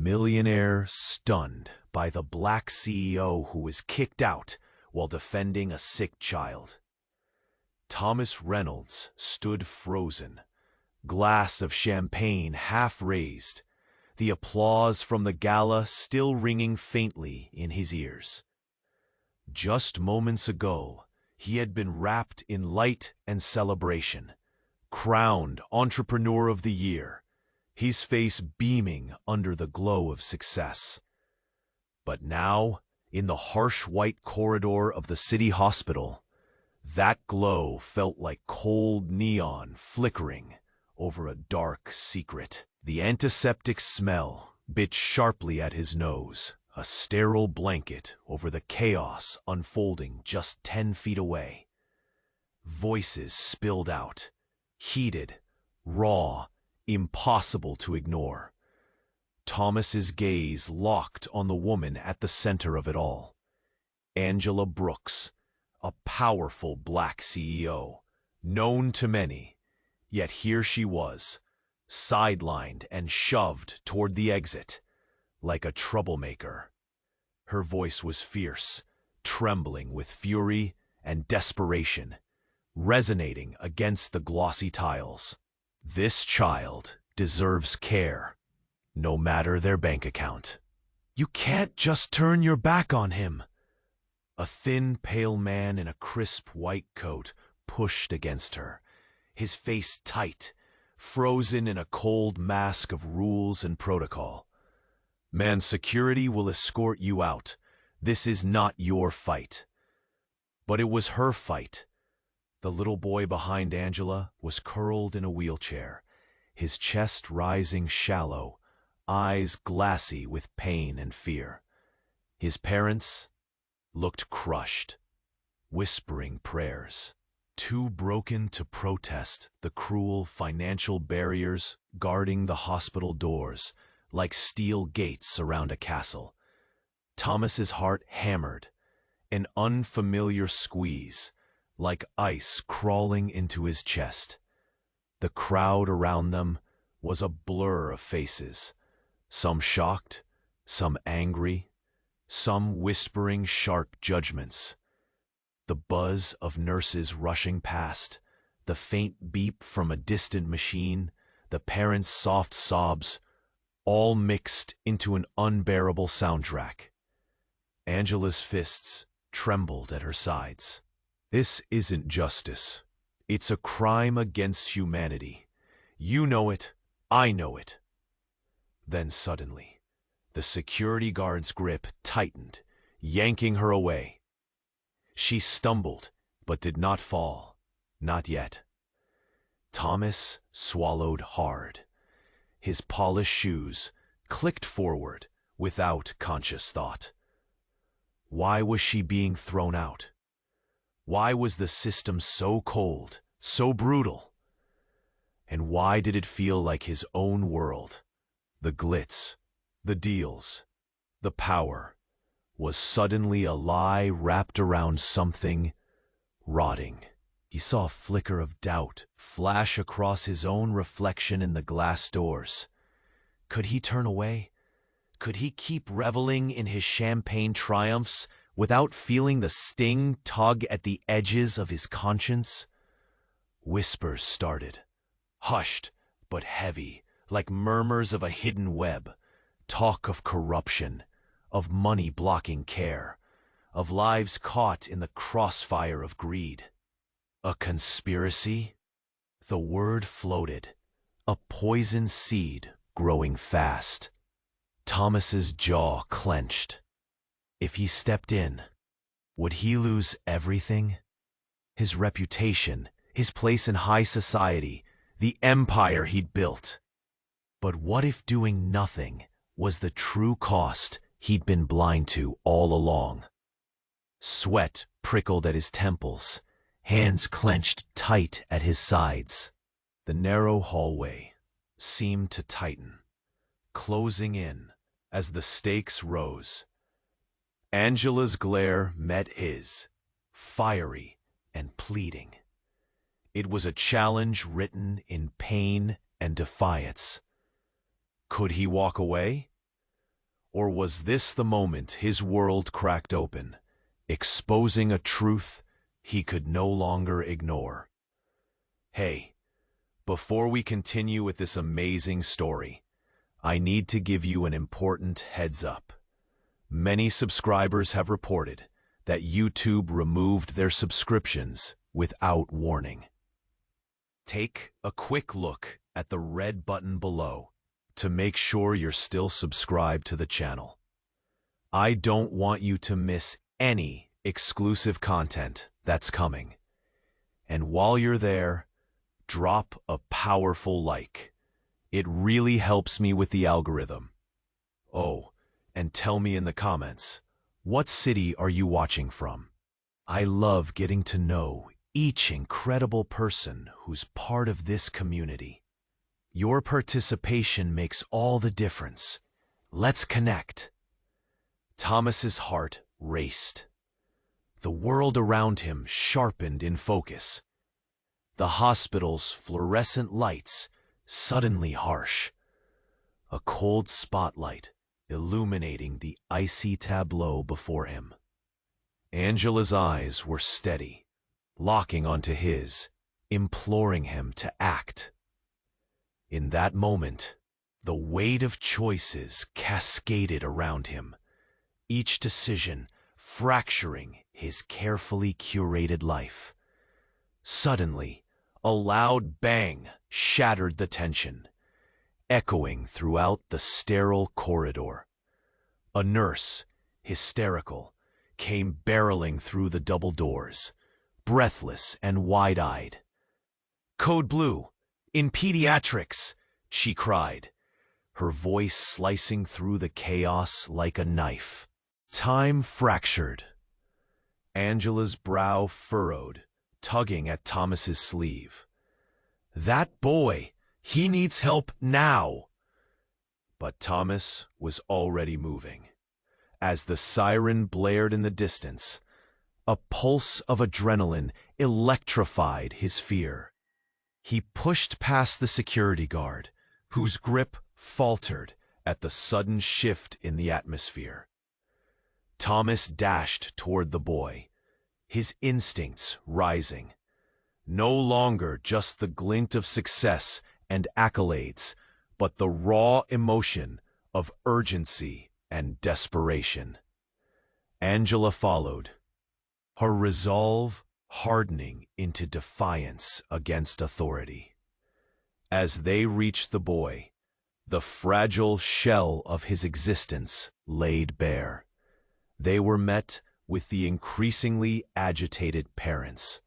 millionaire stunned by the black CEO who was kicked out while defending a sick child. Thomas Reynolds stood frozen, glass of champagne half raised, the applause from the gala still ringing faintly in his ears. Just moments ago, he had been wrapped in light and celebration, crowned Entrepreneur of the Year, his face beaming under the glow of success. But now, in the harsh white corridor of the city hospital, that glow felt like cold neon flickering over a dark secret. The antiseptic smell bit sharply at his nose, a sterile blanket over the chaos unfolding just 10 feet away. Voices spilled out, heated, raw, impossible to ignore. Thomas's gaze locked on the woman at the center of it all. Angela Brooks, a powerful black CEO, known to many, yet here she was, sidelined and shoved toward the exit, like a troublemaker. Her voice was fierce, trembling with fury and desperation, resonating against the glossy tiles. This child deserves care, no matter their bank account. You can't just turn your back on him. A thin, pale man in a crisp white coat pushed against her, his face tight, frozen in a cold mask of rules and protocol. Man, security will escort you out. This is not your fight. But it was her fight. The little boy behind Angela was curled in a wheelchair, his chest rising shallow, eyes glassy with pain and fear. His parents looked crushed, whispering prayers, too broken to protest the cruel financial barriers guarding the hospital doors like steel gates around a castle. Thomas's heart hammered, an unfamiliar squeeze, like ice crawling into his chest. The crowd around them was a blur of faces, some shocked, some angry, some whispering sharp judgments. The buzz of nurses rushing past, the faint beep from a distant machine, the parents' soft sobs, all mixed into an unbearable soundtrack. Angela's fists trembled at her sides. This isn't justice. It's a crime against humanity. You know it. I know it. Then suddenly, the security guard's grip tightened, yanking her away. She stumbled, but did not fall. Not yet. Thomas swallowed hard. His polished shoes clicked forward without conscious thought. Why was she being thrown out? Why was the system so cold, so brutal? And why did it feel like his own world, the glitz, the deals, the power, was suddenly a lie wrapped around something rotting? He saw a flicker of doubt flash across his own reflection in the glass doors. Could he turn away? Could he keep reveling in his champagne triumphs without feeling the sting tug at the edges of his conscience? Whispers started, hushed but heavy, like murmurs of a hidden web. Talk of corruption, of money blocking care, of lives caught in the crossfire of greed. A conspiracy? The word floated, a poison seed growing fast. Thomas's jaw clenched. If he stepped in, would he lose everything? His reputation, his place in high society, the empire he'd built. But what if doing nothing was the true cost he'd been blind to all along? Sweat prickled at his temples, hands clenched tight at his sides. The narrow hallway seemed to tighten, closing in as the stakes rose. Angela's glare met his, fiery and pleading. It was a challenge written in pain and defiance. Could he walk away? Or was this the moment his world cracked open, exposing a truth he could no longer ignore? Hey, before we continue with this amazing story, I need to give you an important heads up. Many subscribers have reported that YouTube removed their subscriptions without warning. Take a quick look at the red button below to make sure you're still subscribed to the channel. I don't want you to miss any exclusive content that's coming. And while you're there, drop a powerful like. It really helps me with the algorithm. Oh, and tell me in the comments, what city are you watching from? I love getting to know each incredible person who's part of this community. Your participation makes all the difference. Let's connect. Thomas's heart raced. The world around him sharpened in focus. The hospital's fluorescent lights suddenly harsh. A cold spotlight illuminating the icy tableau before him. Angela's eyes were steady, locking onto his, imploring him to act. In that moment, the weight of choices cascaded around him, each decision fracturing his carefully curated life. Suddenly, a loud bang shattered the tension, echoing throughout the sterile corridor. A nurse, hysterical, came barreling through the double doors, breathless and wide-eyed. "Code Blue, in pediatrics," she cried, her voice slicing through the chaos like a knife. Time fractured. Angela's brow furrowed, tugging at Thomas's sleeve. "That boy, he needs help now." But Thomas was already moving. As the siren blared in the distance, a pulse of adrenaline electrified his fear. He pushed past the security guard, whose grip faltered at the sudden shift in the atmosphere. Thomas dashed toward the boy, his instincts rising. No longer just the glint of success and accolades, but the raw emotion of urgency and desperation. Angela followed, her resolve hardening into defiance against authority. As they reached the boy, the fragile shell of his existence laid bare. They were met with the increasingly agitated parents,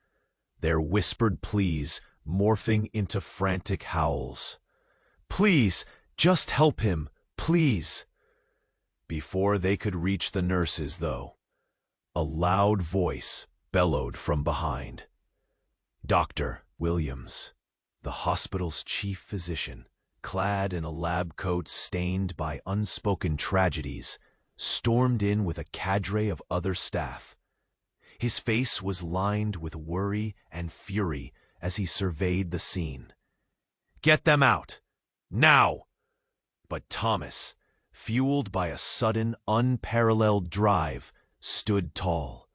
their whispered pleas morphing into frantic howls. "Please, just help him, please." Before they could reach the nurses, though, a loud voice bellowed from behind. Dr. Williams, the hospital's chief physician, clad in a lab coat stained by unspoken tragedies, stormed in with a cadre of other staff. His face was lined with worry and fury as he surveyed the scene. "Get them out! Now!" But Thomas, fueled by a sudden, unparalleled drive, stood tall.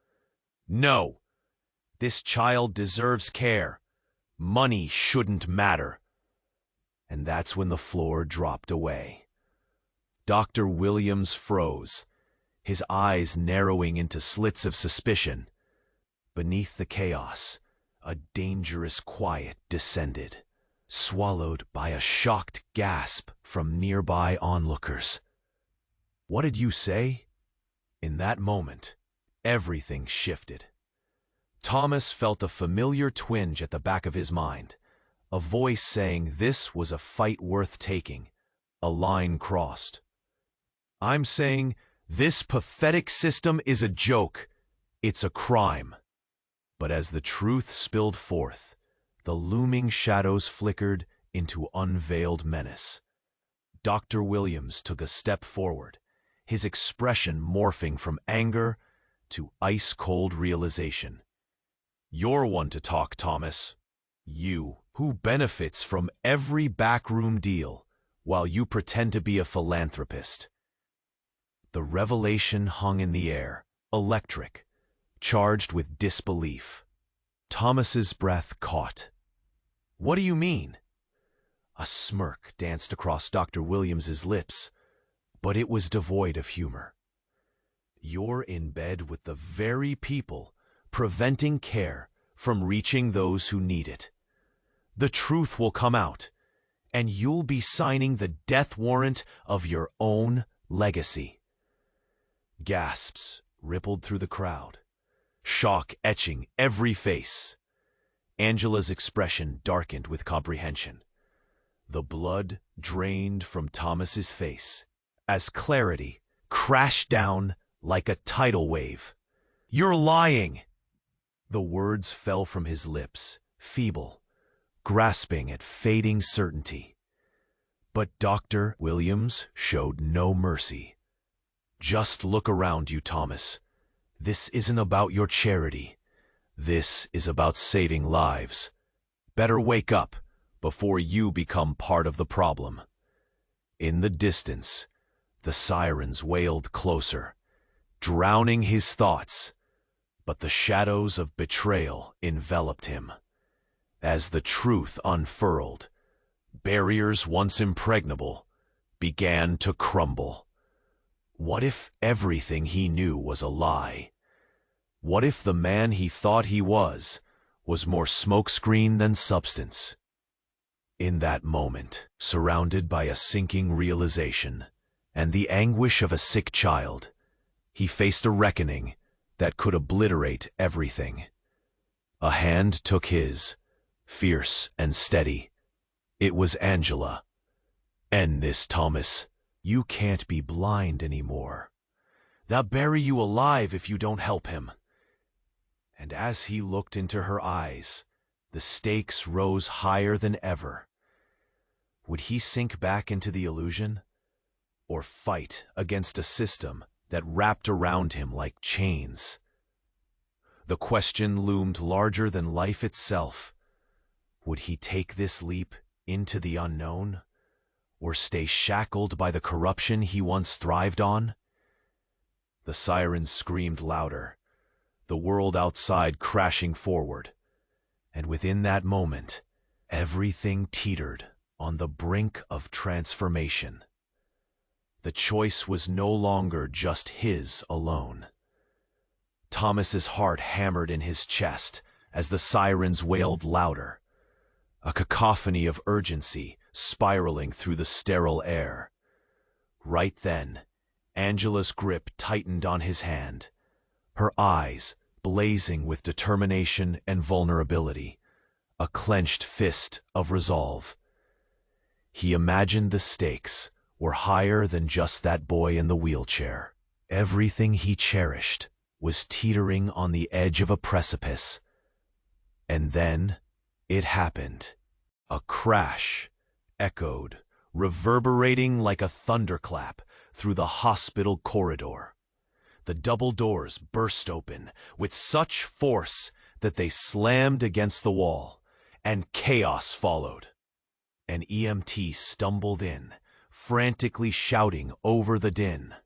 "No! This child deserves care. Money shouldn't matter." And that's when the floor dropped away. Dr. Williams froze, his eyes narrowing into slits of suspicion. Beneath the chaos, a dangerous quiet descended, swallowed by a shocked gasp from nearby onlookers. "What did you say?" In that moment, everything shifted. Thomas felt a familiar twinge at the back of his mind, a voice saying this was a fight worth taking, a line crossed. "I'm saying this pathetic system is a joke. It's a crime." But as the truth spilled forth, the looming shadows flickered into unveiled menace. Dr. Williams took a step forward, his expression morphing from anger to ice-cold realization. "You're one to talk, Thomas. You, who benefits from every backroom deal while you pretend to be a philanthropist. The revelation hung in the air, electric, charged with disbelief. Thomas's breath caught. "What do you mean?" A smirk danced across Dr. Williams's lips, but it was devoid of humor. "You're in bed with the very people preventing care from reaching those who need it. The truth will come out, and you'll be signing the death warrant of your own legacy." Gasps rippled through the crowd, shock etching every face. Angela's expression darkened with comprehension. The blood drained from Thomas's face as clarity crashed down like a tidal wave. "You're lying!" The words fell from his lips, feeble, grasping at fading certainty. But Dr. Williams showed no mercy. "Just look around you, Thomas. This isn't about your charity. This is about saving lives. Better wake up before you become part of the problem." In the distance, the sirens wailed closer, drowning his thoughts, but the shadows of betrayal enveloped him. As the truth unfurled, barriers once impregnable began to crumble. What if everything he knew was a lie? What if the man he thought he was more smokescreen than substance? In that moment, surrounded by a sinking realization and the anguish of a sick child, he faced a reckoning that could obliterate everything. A hand took his, fierce and steady. It was Angela. "End this, Thomas. You can't be blind anymore. They'll bury you alive if you don't help him." And as he looked into her eyes, the stakes rose higher than ever. Would he sink back into the illusion, or fight against a system that wrapped around him like chains? The question loomed larger than life itself. Would he take this leap into the unknown, or stay shackled by the corruption he once thrived on? The sirens screamed louder, the world outside crashing forward, and within that moment, everything teetered on the brink of transformation. The choice was no longer just his alone. Thomas's heart hammered in his chest as the sirens wailed louder, a cacophony of urgency spiraling through the sterile air. Right then, Angela's grip tightened on his hand, her eyes blazing with determination and vulnerability, a clenched fist of resolve. He imagined the stakes were higher than just that boy in the wheelchair. Everything he cherished was teetering on the edge of a precipice. And then it happened. A crash echoed, reverberating like a thunderclap through the hospital corridor. The double doors burst open with such force that they slammed against the wall, and chaos followed. An EMT stumbled in, frantically shouting over the din.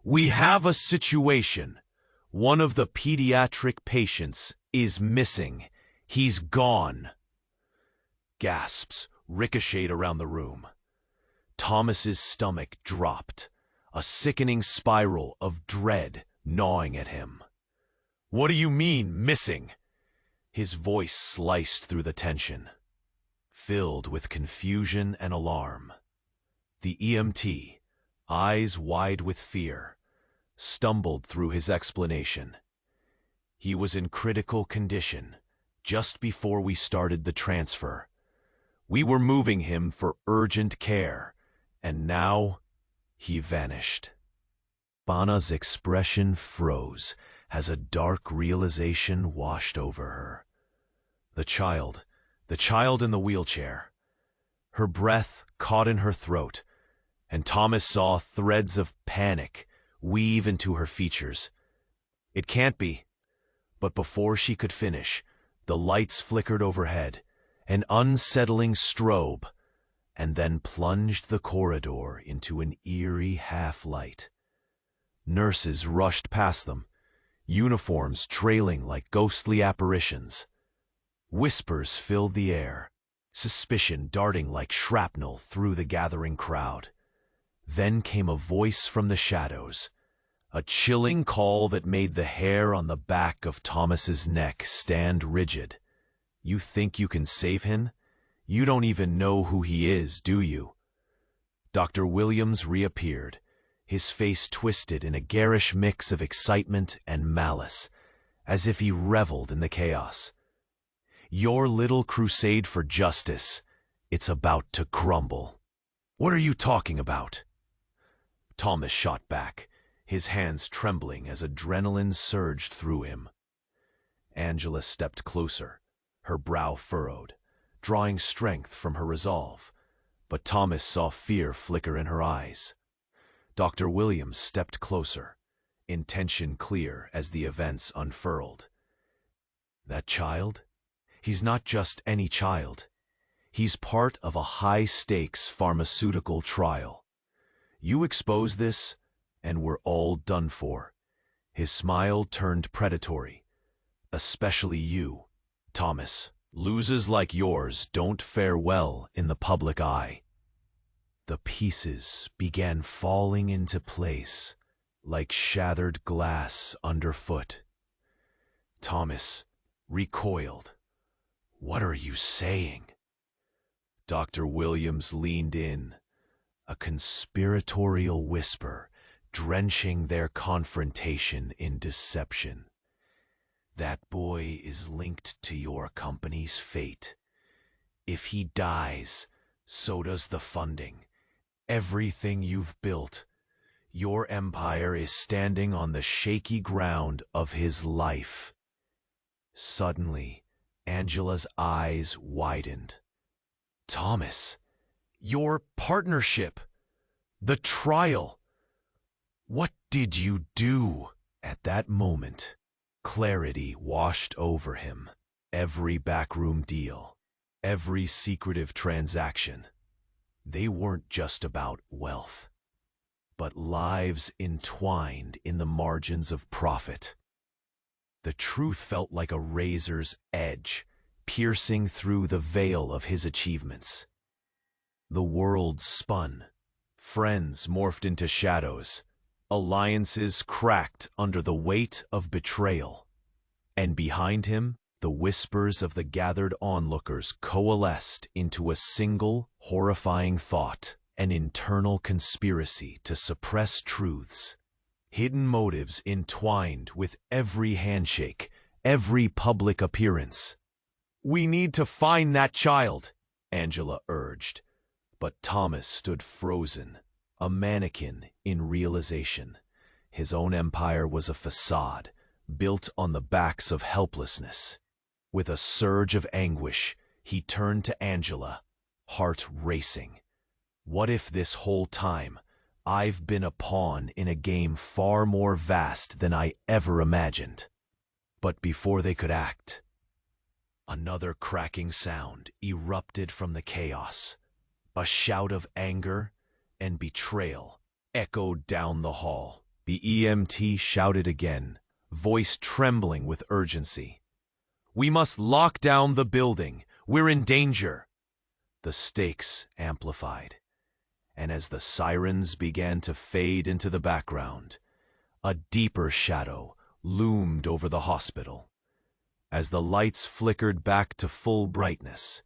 "We have a situation. One of the pediatric patients is missing. He's gone." Gasps ricocheted around the room. Thomas's stomach dropped, a sickening spiral of dread gnawing at him. "What do you mean, missing?" His voice sliced through the tension, filled with confusion and alarm. The EMT, eyes wide with fear, stumbled through his explanation. He was in critical condition just before we started the transfer. We were moving him for urgent care, and now he vanished. Bana's expression froze as a dark realization washed over her. The child in the wheelchair. Her breath caught in her throat, and Thomas saw threads of panic weave into her features. It can't be. But before she could finish, the lights flickered overhead, an unsettling strobe, and then plunged the corridor into an eerie half-light. Nurses rushed past them, uniforms trailing like ghostly apparitions. Whispers filled the air, suspicion darting like shrapnel through the gathering crowd. Then came a voice from the shadows, a chilling call that made the hair on the back of Thomas's neck stand rigid. "You think you can save him? You don't even know who he is, do you?" Dr. Williams reappeared, his face twisted in a garish mix of excitement and malice, as if he reveled in the chaos. "Your little crusade for justice, it's about to crumble." "What are you talking about?" Thomas shot back, his hands trembling as adrenaline surged through him. Angela stepped closer, her brow furrowed, drawing strength from her resolve, but Thomas saw fear flicker in her eyes. Dr. Williams stepped closer, intention clear as the events unfurled. "That child? He's not just any child. He's part of a high-stakes pharmaceutical trial. You expose this, and we're all done for." His smile turned predatory. "Especially you, Thomas. Losers like yours don't fare well in the public eye." The pieces began falling into place, like shattered glass underfoot. Thomas recoiled. "What are you saying?" Dr. Williams leaned in, a conspiratorial whisper drenching their confrontation in deception. "That boy is linked to your company's fate. If he dies, so does the funding. Everything you've built. Your empire is standing on the shaky ground of his life." Suddenly, Angela's eyes widened. "Thomas, your partnership, the trial. What did you do?" At that moment, clarity washed over him. Every backroom deal, every secretive transaction, they weren't just about wealth, but lives entwined in the margins of profit. The truth felt like a razor's edge, piercing through the veil of his achievements. The world spun. Friends morphed into shadows. Alliances cracked under the weight of betrayal. And behind him, the whispers of the gathered onlookers coalesced into a single, horrifying thought, an internal conspiracy to suppress truths. Hidden motives entwined with every handshake, every public appearance. "We need to find that child," Angela urged. But Thomas stood frozen, a mannequin in realization. His own empire was a facade, built on the backs of helplessness. With a surge of anguish, he turned to Angela, heart racing. "What if this whole time I've been a pawn in a game far more vast than I ever imagined?" But before they could act, another cracking sound erupted from the chaos. A shout of anger and betrayal echoed down the hall. The EMT shouted again, voice trembling with urgency. "We must lock down the building. We're in danger." The stakes amplified, and as the sirens began to fade into the background, a deeper shadow loomed over the hospital. As the lights flickered back to full brightness,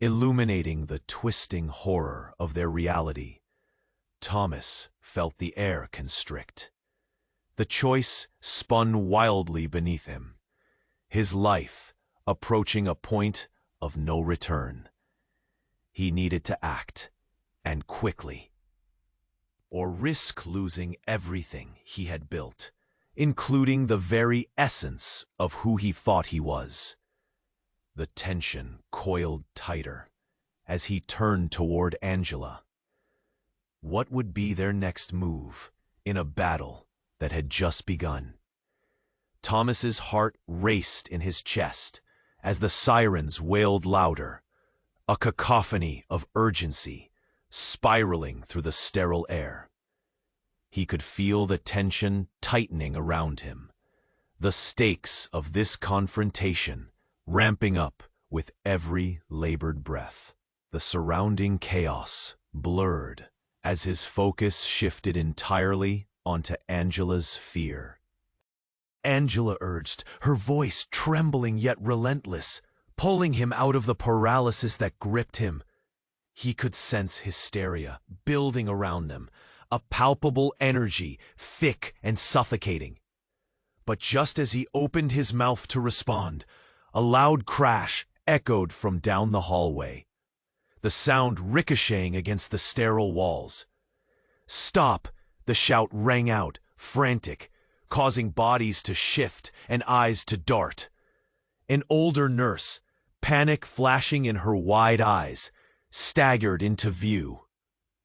illuminating the twisting horror of their reality, Thomas felt the air constrict. The choice spun wildly beneath him, his life approaching a point of no return. He needed to act, and quickly, or risk losing everything he had built, including the very essence of who he thought he was. The tension coiled tighter as he turned toward Angela. What would be their next move in a battle that had just begun? Thomas's heart raced in his chest as the sirens wailed louder, a cacophony of urgency spiraling through the sterile air. He could feel the tension tightening around him, the stakes of this confrontation ramping up with every labored breath. The surrounding chaos blurred as his focus shifted entirely onto Angela's fear. Angela urged, her voice trembling yet relentless, pulling him out of the paralysis that gripped him. He could sense hysteria building around them, a palpable energy, thick and suffocating. But just as he opened his mouth to respond, a loud crash echoed from down the hallway, the sound ricocheting against the sterile walls. "Stop!" the shout rang out, frantic, causing bodies to shift and eyes to dart. An older nurse, panic flashing in her wide eyes, staggered into view,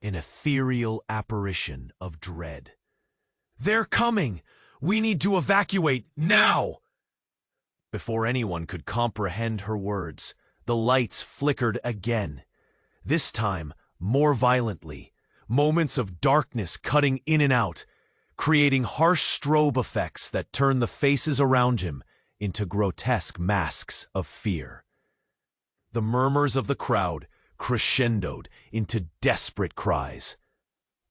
an ethereal apparition of dread. "They're coming! We need to evacuate now!" Before anyone could comprehend her words, the lights flickered again, this time more violently, moments of darkness cutting in and out, creating harsh strobe effects that turned the faces around him into grotesque masks of fear. The murmurs of the crowd crescendoed into desperate cries,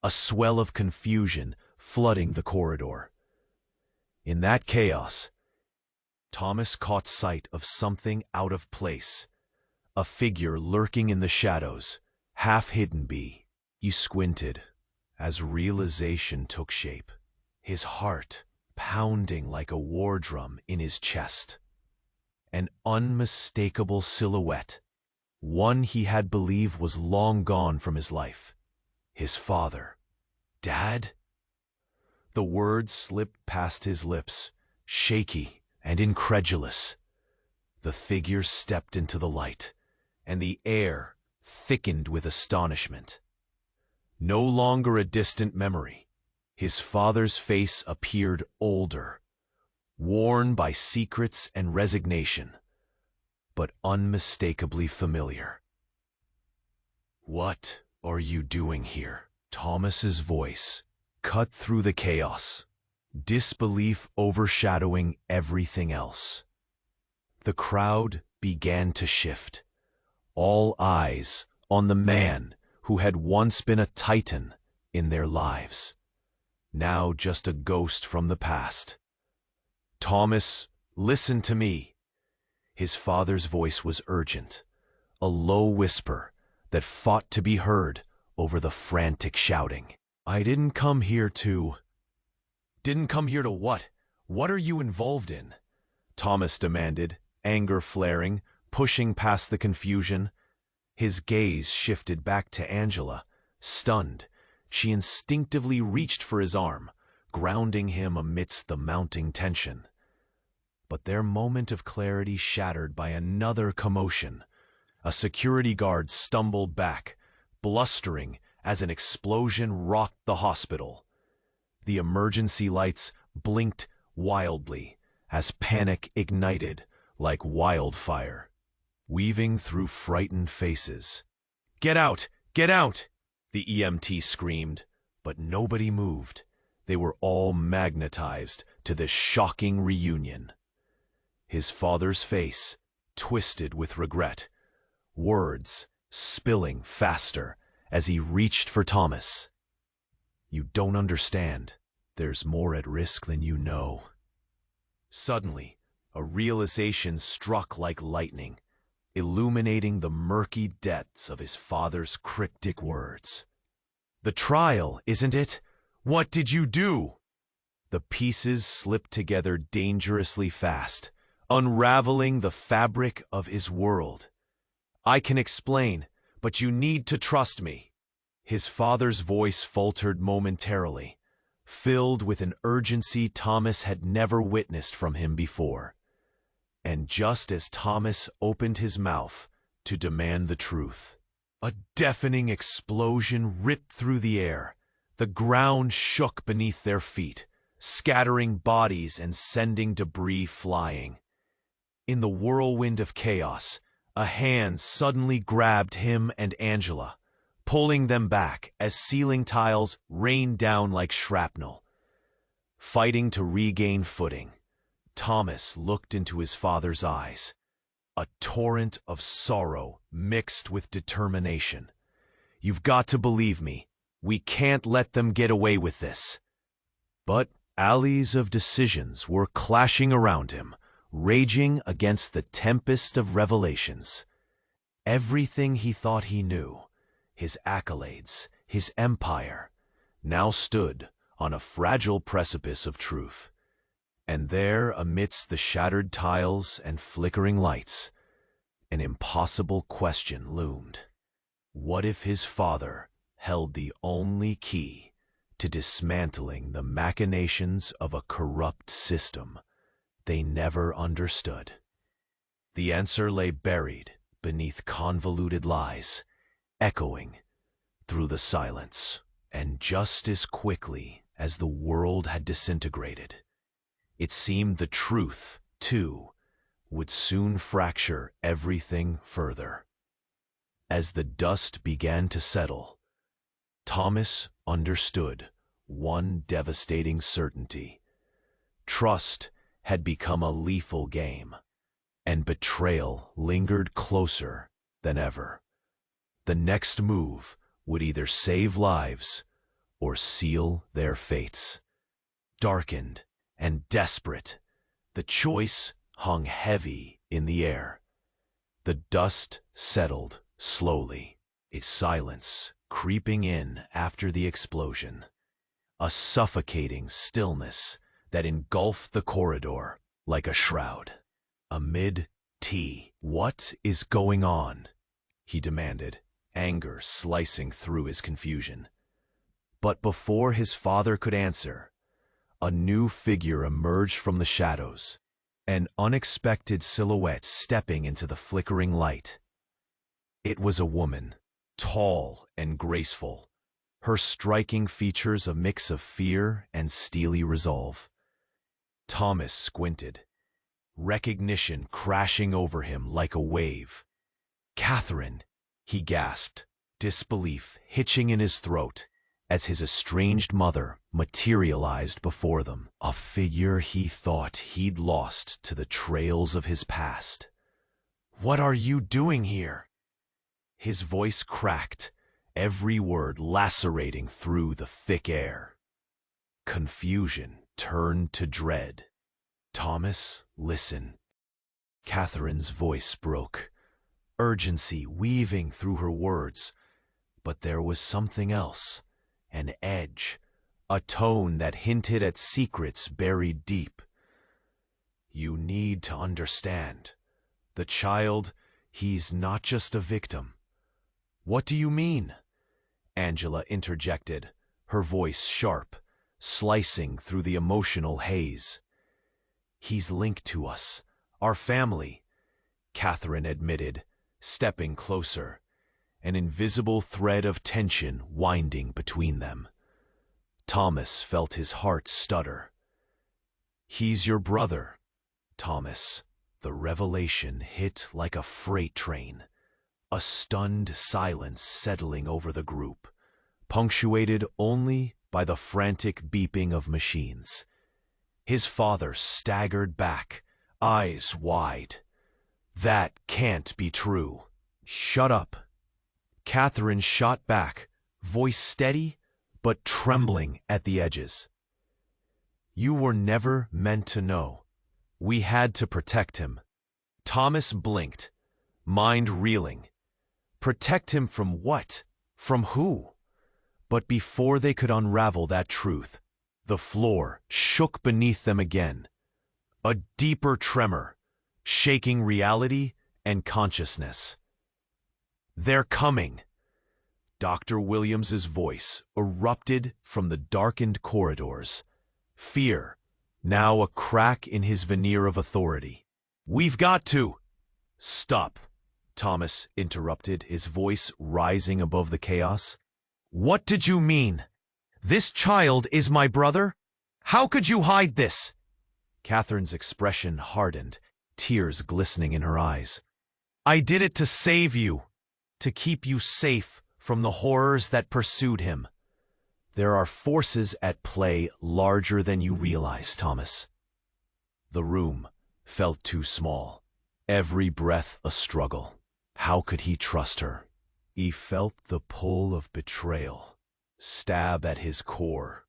a swell of confusion flooding the corridor. In that chaos, Thomas caught sight of something out of place, a figure lurking in the shadows, half-hidden. He squinted as realization took shape, his heart pounding like a war drum in his chest. An unmistakable silhouette, one he had believed was long gone from his life. His father. Dad? The words slipped past his lips, shaky and incredulous. The figure stepped into the light, and the air thickened with astonishment. No longer a distant memory, his father's face appeared older, worn by secrets and resignation, but unmistakably familiar. "What are you doing here?" Thomas's voice cut through the chaos, disbelief overshadowing everything else. The crowd began to shift, all eyes on the man who had once been a titan in their lives, now just a ghost from the past. "Thomas, listen to me." His father's voice was urgent, a low whisper that fought to be heard over the frantic shouting. "I didn't come here to..." "Didn't come here to what? What are you involved in?" Thomas demanded, anger flaring, pushing past the confusion. His gaze shifted back to Angela. Stunned, she instinctively reached for his arm, grounding him amidst the mounting tension. But their moment of clarity shattered by another commotion. A security guard stumbled back, blustering as an explosion rocked the hospital. The emergency lights blinked wildly as panic ignited like wildfire, weaving through frightened faces. "Get out! Get out!" the EMT screamed, but nobody moved. They were all magnetized to this shocking reunion. His father's face twisted with regret, words spilling faster as he reached for Thomas. "You don't understand. There's more at risk than you know." Suddenly, a realization struck like lightning, illuminating the murky depths of his father's cryptic words. "The trial, isn't it? What did you do?" The pieces slipped together dangerously fast, unraveling the fabric of his world. "I can explain, but you need to trust me." His father's voice faltered momentarily, filled with an urgency Thomas had never witnessed from him before. And just as Thomas opened his mouth to demand the truth, a deafening explosion ripped through the air. The ground shook beneath their feet, scattering bodies and sending debris flying. In the whirlwind of chaos, a hand suddenly grabbed him and Angela, pulling them back as ceiling tiles rained down like shrapnel. Fighting to regain footing, Thomas looked into his father's eyes, a torrent of sorrow mixed with determination. "You've got to believe me. We can't let them get away with this." But alleys of decisions were clashing around him, raging against the tempest of revelations. Everything he thought he knew, his accolades, his empire, now stood on a fragile precipice of truth. And there, amidst the shattered tiles and flickering lights, an impossible question loomed. What if his father held the only key to dismantling the machinations of a corrupt system they never understood? The answer lay buried beneath convoluted lies, echoing through the silence. And just as quickly as the world had disintegrated, it seemed the truth, too, would soon fracture everything further. As the dust began to settle, Thomas understood one devastating certainty. Trust had become a lethal game, and betrayal lingered closer than ever. The next move would either save lives or seal their fates. Darkened and desperate, the choice hung heavy in the air. The dust settled slowly, a silence creeping in after the explosion, a suffocating stillness that engulfed the corridor like a shroud. Amid tea, "What is going on?" he demanded, anger slicing through his confusion. But before his father could answer, a new figure emerged from the shadows, an unexpected silhouette stepping into the flickering light. It was a woman, tall and graceful, her striking features a mix of fear and steely resolve. Thomas squinted, recognition crashing over him like a wave. "Catherine," he gasped, disbelief hitching in his throat as his estranged mother materialized before them, a figure he thought he'd lost to the trails of his past. "What are you doing here?" His voice cracked, every word lacerating through the thick air. Confusion turned to dread. "Thomas, listen." Catherine's voice broke, urgency weaving through her words. But there was something else, an edge, a tone that hinted at secrets buried deep. "You need to understand. The child, he's not just a victim." "What do you mean?" Angela interjected, her voice sharp, slicing through the emotional haze. "He's linked to us, our family," Catherine admitted, stepping closer, an invisible thread of tension winding between them. Thomas felt his heart stutter. "He's your brother, Thomas." The revelation hit like a freight train, a stunned silence settling over the group, punctuated only by the frantic beeping of machines. His father staggered back, eyes wide. "That can't be true." "Shut up." Catherine shot back, voice steady but trembling at the edges. "You were never meant to know. We had to protect him." Thomas blinked, mind reeling. Protect him from what? From who? But before they could unravel that truth, the floor shook beneath them again. A deeper tremor, shaking reality and consciousness. "They're coming." Dr. Williams's voice erupted from the darkened corridors. Fear, now a crack in his veneer of authority. "We've got to." "Stop," Thomas interrupted, his voice rising above the chaos. "What did you mean? This child is my brother? How could you hide this?" Catherine's expression hardened, tears glistening in her eyes. "I did it to save you, to keep you safe from the horrors that pursued him. There are forces at play larger than you realize, Thomas. The room felt too small, every breath a struggle. How could he trust her? He felt the pull of betrayal stab at his core.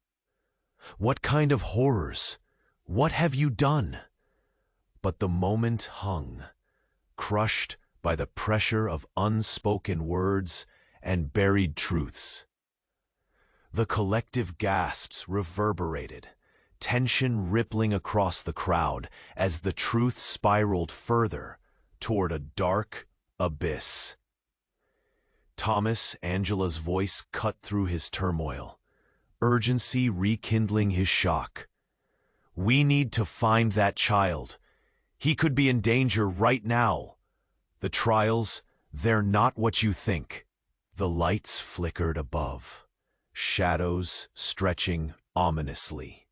What kind of horrors? What have you done? But the moment hung, crushed by the pressure of unspoken words and buried truths. The collective gasps reverberated, tension rippling across the crowd as the truth spiraled further toward a dark abyss. Thomas, Angela's voice cut through his turmoil, urgency rekindling his shock. We need to find that child. He could be in danger right now. The trials, they're not what you think. The lights flickered above, shadows stretching ominously.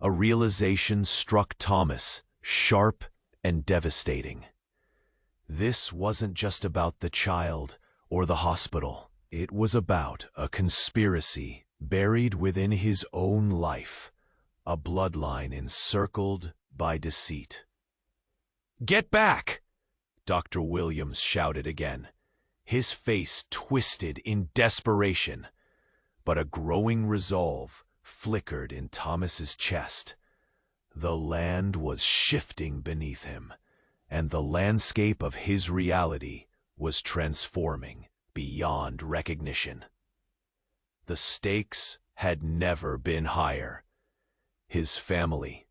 A realization struck Thomas, sharp and devastating. This wasn't just about the child or the hospital. It was about a conspiracy buried within his own life, a bloodline encircled by deceit. "Get back!" Dr. Williams shouted again, his face twisted in desperation. But a growing resolve flickered in Thomas's chest. The land was shifting beneath him, and the landscape of his reality was transforming beyond recognition. The stakes had never been higher. His family,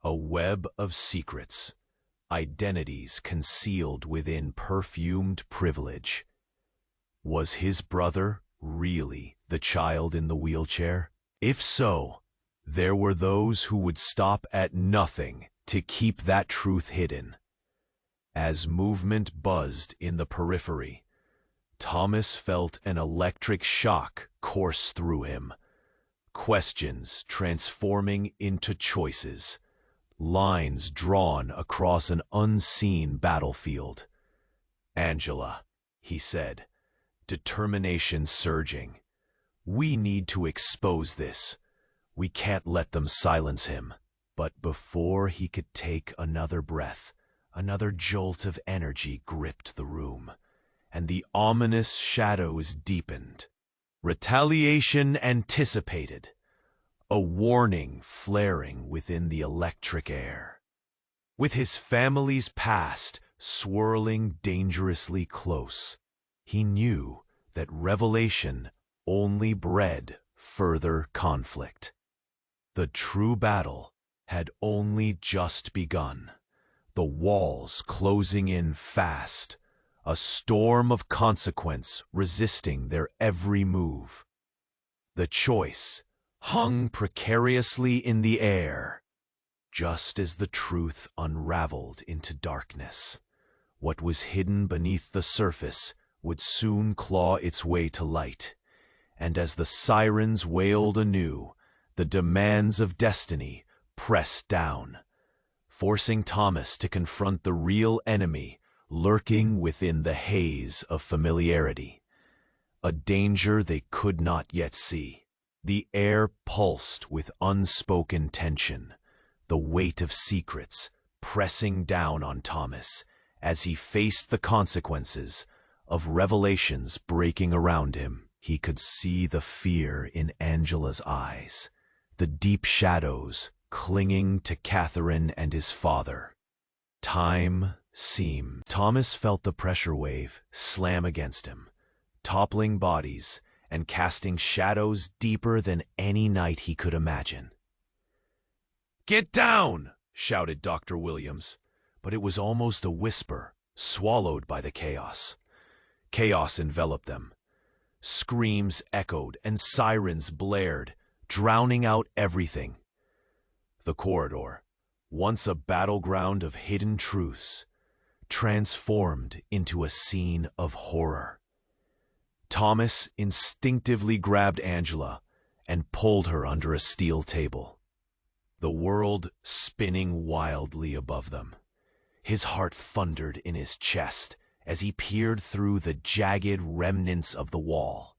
a web of secrets, identities concealed within perfumed privilege. Was his brother really the child in the wheelchair? If so, there were those who would stop at nothing to keep that truth hidden. As movement buzzed in the periphery, Thomas felt an electric shock course through him. Questions transforming into choices, lines drawn across an unseen battlefield. "Angela," he said, determination surging. "We need to expose this. We can't let them silence him." But before he could take another breath, another jolt of energy gripped the room, and the ominous shadows deepened. Retaliation anticipated, a warning flaring within the electric air. With his family's past swirling dangerously close, he knew that revelation only bred further conflict. The true battle had only just begun, the walls closing in fast, a storm of consequence resisting their every move. The choice hung precariously in the air. Just as the truth unraveled into darkness, what was hidden beneath the surface would soon claw its way to light, and as the sirens wailed anew, the demands of destiny pressed down, forcing Thomas to confront the real enemy lurking within the haze of familiarity, a danger they could not yet see. The air pulsed with unspoken tension, the weight of secrets pressing down on Thomas as he faced the consequences of revelations breaking around him. He could see the fear in Angela's eyes, the deep shadows clinging to Catherine and his father. Time seemed. Thomas felt the pressure wave slam against him, toppling bodies and casting shadows deeper than any night he could imagine. "Get down!" shouted Dr. Williams, but it was almost a whisper, swallowed by the chaos. Chaos enveloped them. Screams echoed and sirens blared, drowning out everything. The corridor, once a battleground of hidden truths, transformed into a scene of horror. Thomas instinctively grabbed Angela and pulled her under a steel table, the world spinning wildly above them. His heart thundered in his chest as he peered through the jagged remnants of the wall,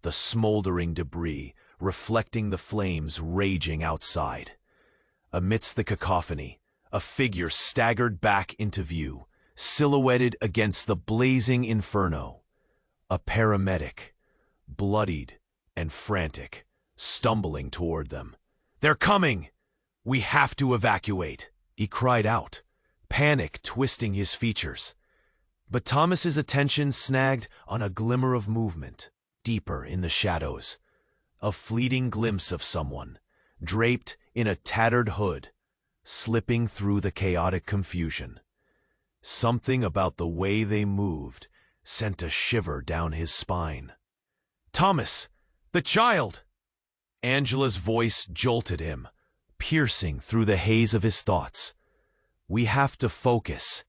the smoldering debris reflecting the flames raging outside. Amidst the cacophony, a figure staggered back into view, silhouetted against the blazing inferno. A paramedic, bloodied and frantic, stumbling toward them. "They're coming! We have to evacuate!" he cried out, panic twisting his features. But Thomas's attention snagged on a glimmer of movement, deeper in the shadows. A fleeting glimpse of someone, draped in a tattered hood, slipping through the chaotic confusion. Something about the way they moved sent a shiver down his spine. "Thomas! The child!" Angela's voice jolted him, piercing through the haze of his thoughts. "We have to focus."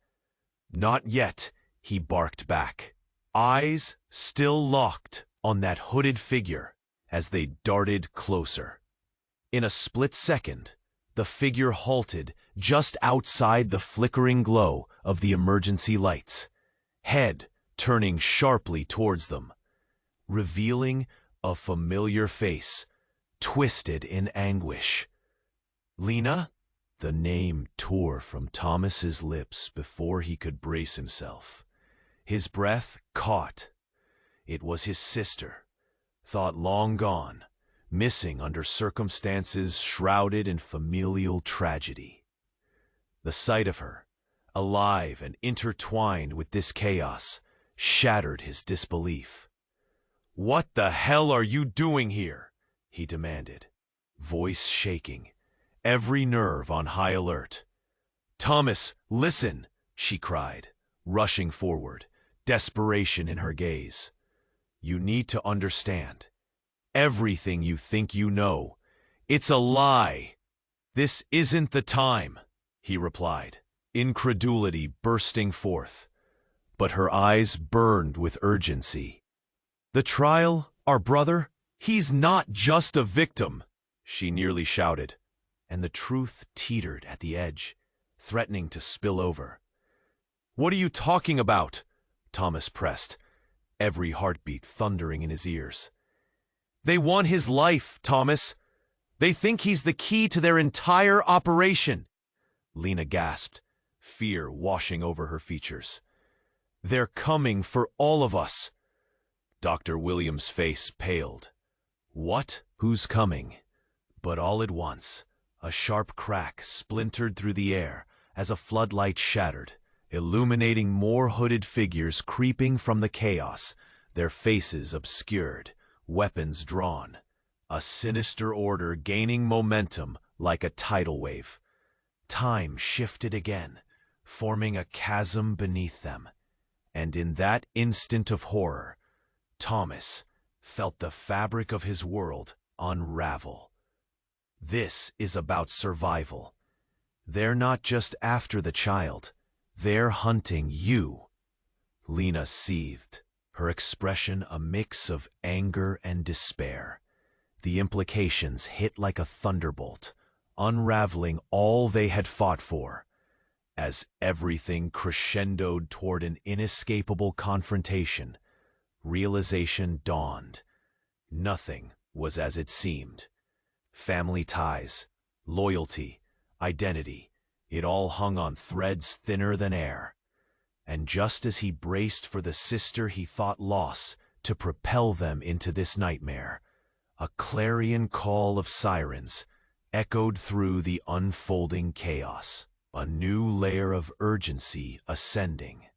"Not yet," he barked back, eyes still locked on that hooded figure as they darted closer. In a split second, the figure halted just outside the flickering glow of the emergency lights, head turning sharply towards them, revealing a familiar face, twisted in anguish. "Lena?" The name tore from Thomas's lips before he could brace himself. His breath caught. It was his sister, thought long gone, missing under circumstances shrouded in familial tragedy. The sight of her, alive and intertwined with this chaos, shattered his disbelief. "What the hell are you doing here?" he demanded, voice shaking, every nerve on high alert. "Thomas, listen!" she cried, rushing forward, desperation in her gaze. "You need to understand. Everything you think you know, it's a lie." "This isn't the time," he replied, incredulity bursting forth. But her eyes burned with urgency. "The trial, our brother, he's not just a victim," she nearly shouted, and the truth teetered at the edge, threatening to spill over. "What are you talking about?" Thomas pressed, every heartbeat thundering in his ears. "They want his life, Thomas. They think he's the key to their entire operation." Lena gasped, fear washing over her features. "They're coming for all of us." Dr. Williams' face paled. "What? Who's coming?" But all at once, a sharp crack splintered through the air as a floodlight shattered, illuminating more hooded figures creeping from the chaos, their faces obscured, weapons drawn, a sinister order gaining momentum like a tidal wave. Time shifted again, forming a chasm beneath them, and in that instant of horror, Thomas felt the fabric of his world unravel. This is about survival. They're not just after the child. They're hunting you. Lena seethed, her expression a mix of anger and despair. The implications hit like a thunderbolt, unraveling all they had fought for. As everything crescendoed toward an inescapable confrontation, realization dawned. Nothing was as it seemed. Family ties, loyalty, identity, it all hung on threads thinner than air. And just as he braced for the sister he thought lost to propel them into this nightmare, a clarion call of sirens echoed through the unfolding chaos, a new layer of urgency ascending,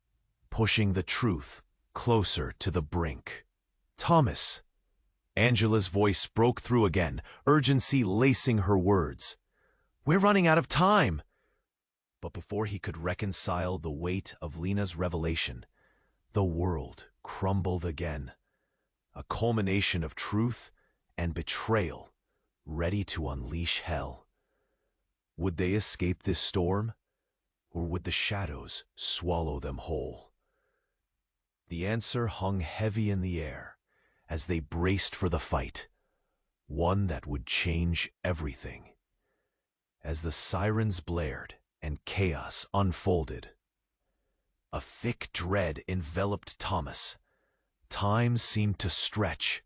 pushing the truth closer to the brink. "Thomas!" Angela's voice broke through again, urgency lacing her words. "We're running out of time." But before he could reconcile the weight of Lena's revelation, the world crumbled again, a culmination of truth and betrayal, ready to unleash hell. Would they escape this storm, or would the shadows swallow them whole? The answer hung heavy in the air as they braced for the fight, one that would change everything. As the sirens blared and chaos unfolded, A thick dread enveloped Thomas. Time seemed to stretch,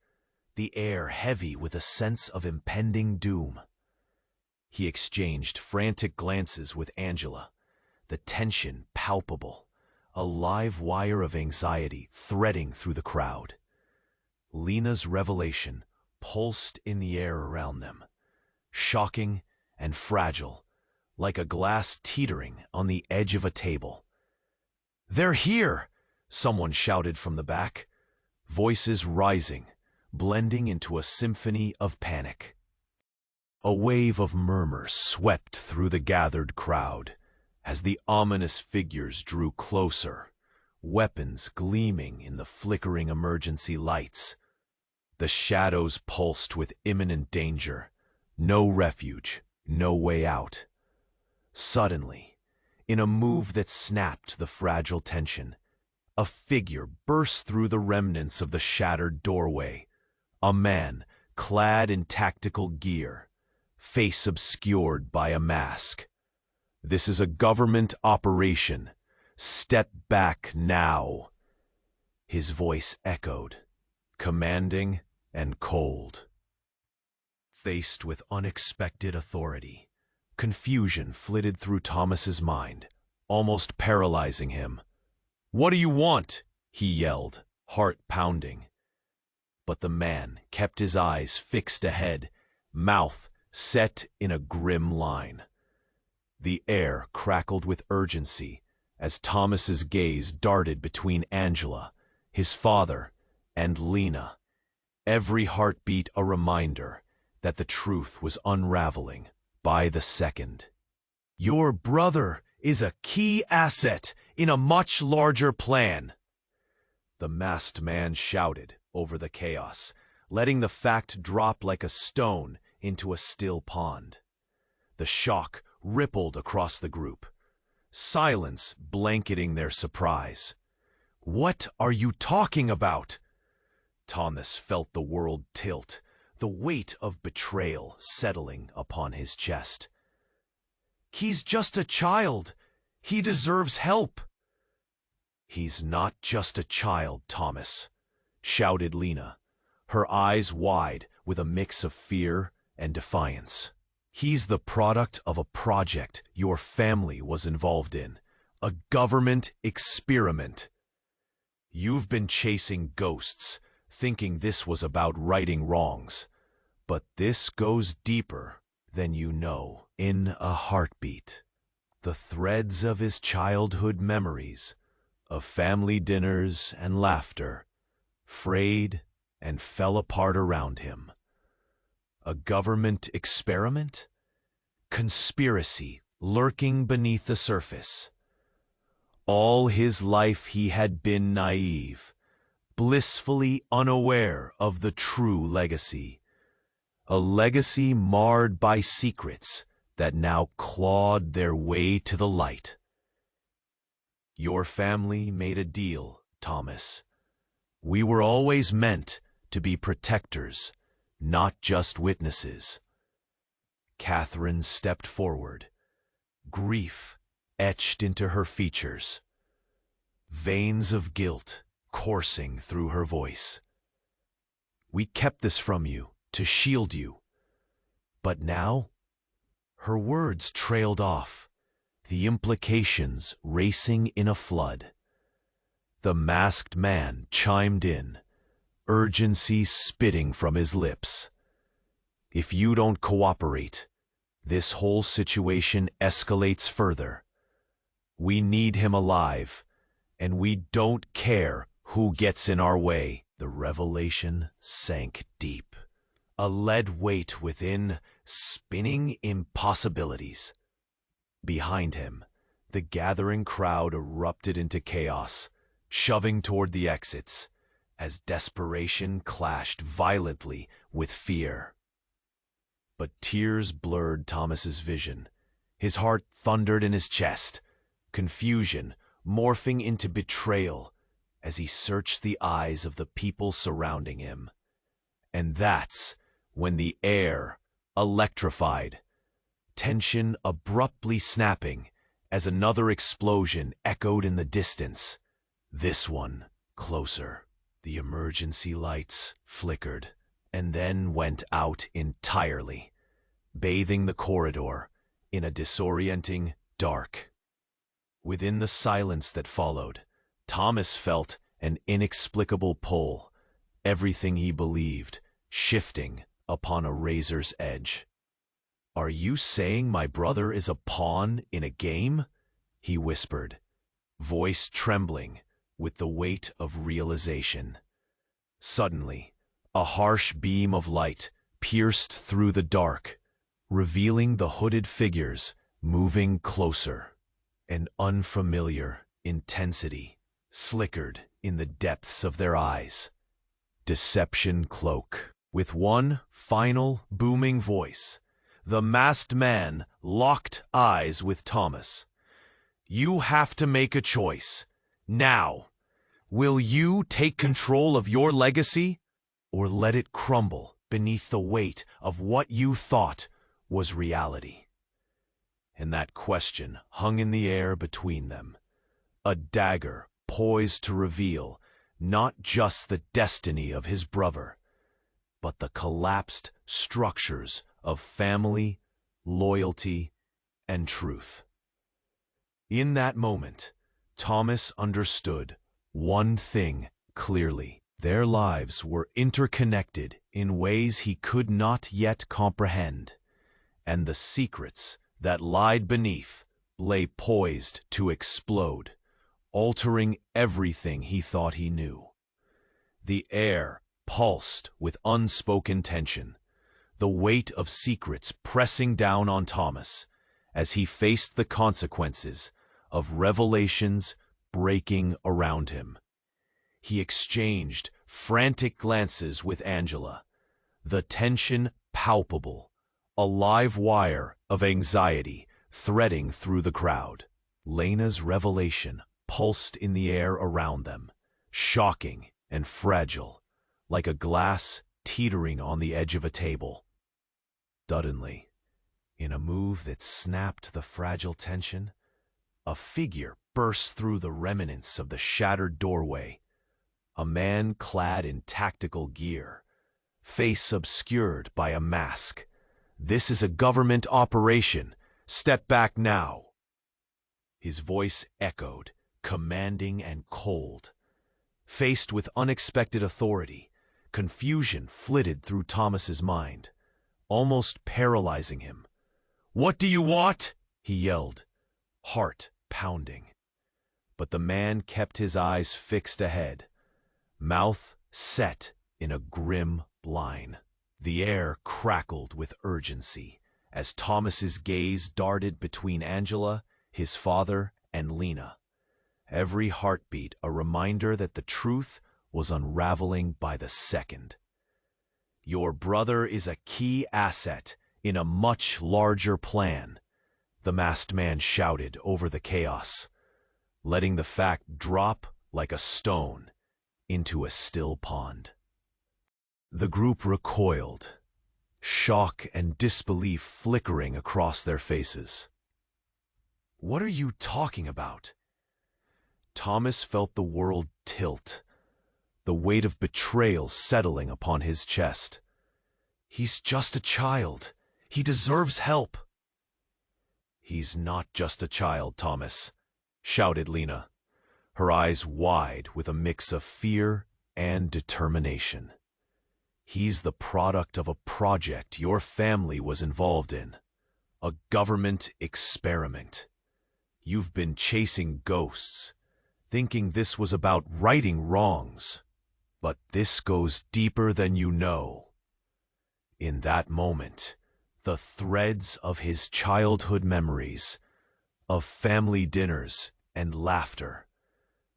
the air heavy with a sense of impending doom. He exchanged frantic glances with Angela, the tension palpable, a live wire of anxiety threading through the crowd. Lena's revelation pulsed in the air around them, shocking and fragile, like a glass teetering on the edge of a table. "They're here!" someone shouted from the back, voices rising, blending into a symphony of panic. A wave of murmur swept through the gathered crowd as the ominous figures drew closer, weapons gleaming in the flickering emergency lights. The shadows pulsed with imminent danger, no refuge, no way out. Suddenly, in a move that snapped the fragile tension, a figure burst through the remnants of the shattered doorway. A man clad in tactical gear, face obscured by a mask. "This is a government operation. Step back now." His voice echoed, commanding and cold. Faced with unexpected authority, confusion flitted through Thomas's mind, almost paralyzing him. "What do you want?" he yelled, heart pounding. But the man kept his eyes fixed ahead, mouth set in a grim line. The air crackled with urgency as Thomas's gaze darted between Angela, his father, and Lena, every heartbeat a reminder that the truth was unraveling by the second. "Your brother is a key asset in a much larger plan," the masked man shouted over the chaos, letting the fact drop like a stone into a still pond. The shock rippled across the group, silence blanketing their surprise. "What are you talking about?" Thomas felt the world tilt, the weight of betrayal settling upon his chest. "He's just a child. He deserves help." "He's not just a child, Thomas," shouted Lena, her eyes wide with a mix of fear and defiance. "He's the product of a project your family was involved in, a government experiment. You've been chasing ghosts, thinking this was about righting wrongs. But this goes deeper than you know. In a heartbeat, the threads of his childhood memories, of family dinners and laughter, frayed and fell apart around him. A government experiment? Conspiracy lurking beneath the surface. All his life he had been naive, blissfully unaware of the true legacy. A legacy marred by secrets that now clawed their way to the light. Your family made a deal, Thomas. We were always meant to be protectors, not just witnesses." Catherine stepped forward, grief etched into her features, veins of guilt coursing through her voice. "We kept this from you to shield you. But now?" Her words trailed off, the implications racing in a flood. The masked man chimed in, urgency spitting from his lips. "If you don't cooperate, this whole situation escalates further. We need him alive, and we don't care who gets in our way." The revelation sank deep, a lead weight within, spinning impossibilities. Behind him, the gathering crowd erupted into chaos, shoving toward the exits, as desperation clashed violently with fear. But tears blurred Thomas's vision. His heart thundered in his chest, confusion morphing into betrayal as he searched the eyes of the people surrounding him. And that's when the air electrified, tension abruptly snapping as another explosion echoed in the distance. This one closer. The emergency lights flickered and then went out entirely, bathing the corridor in a disorienting dark. Within the silence that followed, Thomas felt an inexplicable pull, everything he believed shifting upon a razor's edge. "Are you saying my brother is a pawn in a game?" he whispered, voice trembling with the weight of realization. Suddenly, a harsh beam of light pierced through the dark, revealing the hooded figures moving closer. An unfamiliar intensity slickered in the depths of their eyes. Deception cloak. With one final booming voice, the masked man locked eyes with Thomas. "You have to make a choice. Now. Will you take control of your legacy, or let it crumble beneath the weight of what you thought was reality?" And that question hung in the air between them, a dagger poised to reveal not just the destiny of his brother, but the collapsed structures of family, loyalty, and truth. In that moment, Thomas understood one thing clearly. Their lives were interconnected in ways he could not yet comprehend, and the secrets that lied beneath lay poised to explode, altering everything he thought he knew. The air pulsed with unspoken tension, the weight of secrets pressing down on Thomas as he faced the consequences of revelations breaking around him. He exchanged frantic glances with Angela, the tension palpable, a live wire of anxiety threading through the crowd. Lena's revelation pulsed in the air around them, shocking and fragile, like a glass teetering on the edge of a table. Suddenly, in a move that snapped the fragile tension, a figure burst through the remnants of the shattered doorway, a man clad in tactical gear, face obscured by a mask. "This is a government operation. Step back now." His voice echoed, commanding and cold. Faced with unexpected authority, confusion flitted through Thomas's mind, almost paralyzing him. "What do you want?" he yelled, heart pounding. But the man kept his eyes fixed ahead, mouth set in a grim line. The air crackled with urgency as Thomas's gaze darted between Angela, his father, and Lena. Every heartbeat a reminder that the truth was unraveling by the second. "Your brother is a key asset in a much larger plan," the masked man shouted over the chaos, letting the fact drop like a stone into a still pond. The group recoiled, shock and disbelief flickering across their faces. "What are you talking about?" Thomas felt the world tilt, the weight of betrayal settling upon his chest. "He's just a child. He deserves help." "He's not just a child, Thomas," shouted Lena, her eyes wide with a mix of fear and determination. "He's the product of a project your family was involved in, a government experiment. You've been chasing ghosts, thinking this was about righting wrongs, but this goes deeper than you know." In that moment, the threads of his childhood memories, of family dinners and laughter,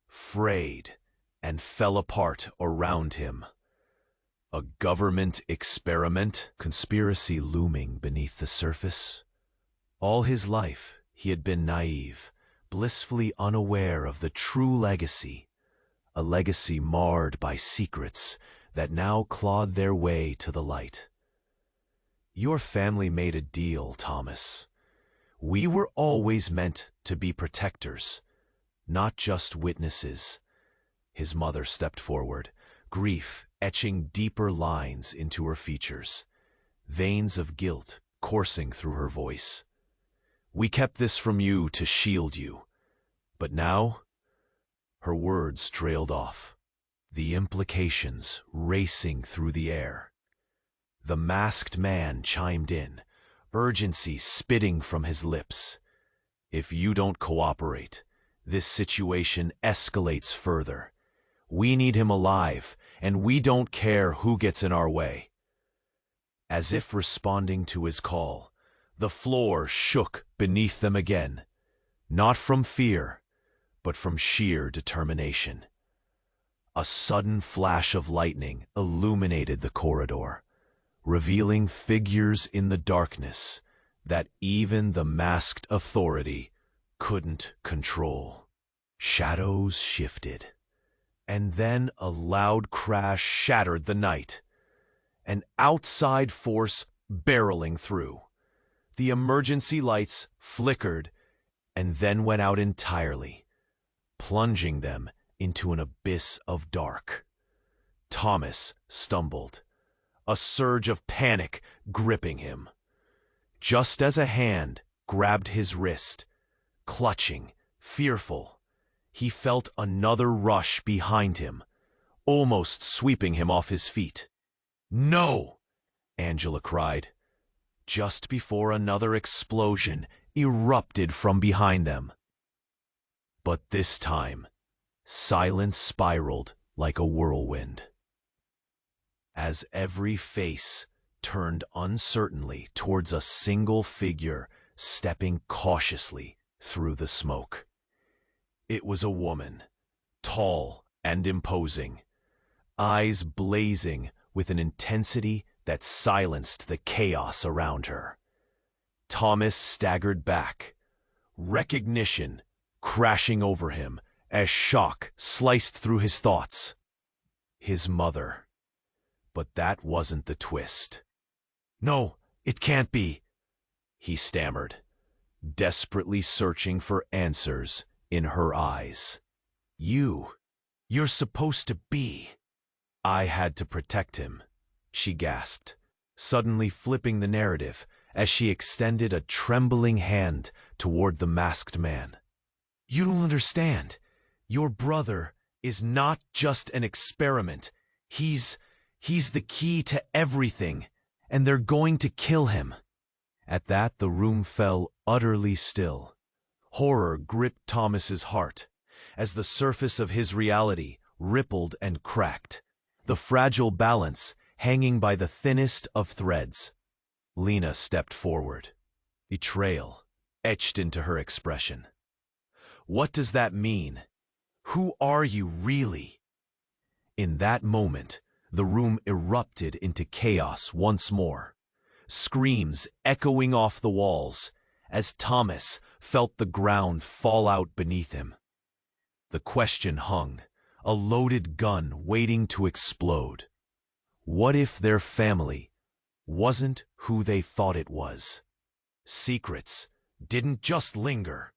frayed and fell apart around him. A government experiment, conspiracy looming beneath the surface. All his life, he had been naive, blissfully unaware of the true legacy, a legacy marred by secrets that now clawed their way to the light. "Your family made a deal, Thomas. We were always meant to be protectors, not just witnesses. His mother stepped forward, grief etching deeper lines into her features, veins of guilt coursing through her voice. "We kept this from you to shield you, but now—" Her words trailed off, the implications racing through the air. The masked man chimed in, urgency spitting from his lips. "If you don't cooperate, this situation escalates further. We need him alive, and we don't care who gets in our way." As if responding to his call, the floor shook beneath them again, not from fear, but from sheer determination. A sudden flash of lightning illuminated the corridor, revealing figures in the darkness that even the masked authority couldn't control. Shadows shifted, and then a loud crash shattered the night. An outside force barreling through. The emergency lights flickered and then went out entirely, plunging them into an abyss of dark. Thomas stumbled, a surge of panic gripping him. Just as a hand grabbed his wrist, clutching, fearful, he felt another rush behind him, almost sweeping him off his feet. "No!" Angela cried, just before another explosion erupted from behind them. But this time, silence spiraled like a whirlwind. As every face turned uncertainly towards a single figure stepping cautiously through the smoke. It was a woman, tall and imposing, eyes blazing with an intensity that silenced the chaos around her. Thomas staggered back, recognition crashing over him as shock sliced through his thoughts. His mother. But that wasn't the twist. "No, it can't be," he stammered, desperately searching for answers in her eyes. You're supposed to be." "I had to protect him," she gasped, suddenly flipping the narrative as she extended a trembling hand toward the masked man. "You don't understand. Your brother is not just an experiment. He's the key to everything, and they're going to kill him." At that, the room fell utterly still. Horror gripped Thomas's heart as the surface of his reality rippled and cracked, the fragile balance hanging by the thinnest of threads. Lena stepped forward, betrayal etched into her expression. "What does that mean? Who are you really?" In that moment, the room erupted into chaos once more, screams echoing off the walls as Thomas felt the ground fall out beneath him. The question hung, a loaded gun waiting to explode. What if their family wasn't who they thought it was? Secrets didn't just linger.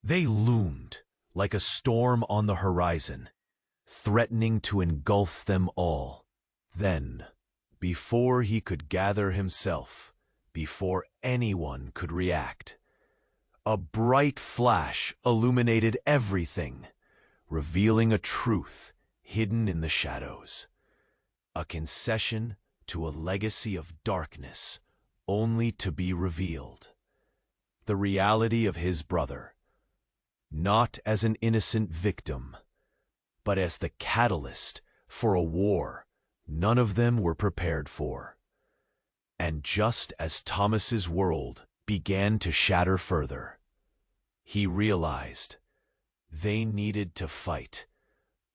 They loomed like a storm on the horizon, threatening to engulf them all. Then, before he could gather himself, before anyone could react, a bright flash illuminated everything, revealing a truth hidden in the shadows. A concession to a legacy of darkness only to be revealed. The reality of his brother, not as an innocent victim, but as the catalyst for a war none of them were prepared for. And just as Thomas's world began to shatter further, he realized they needed to fight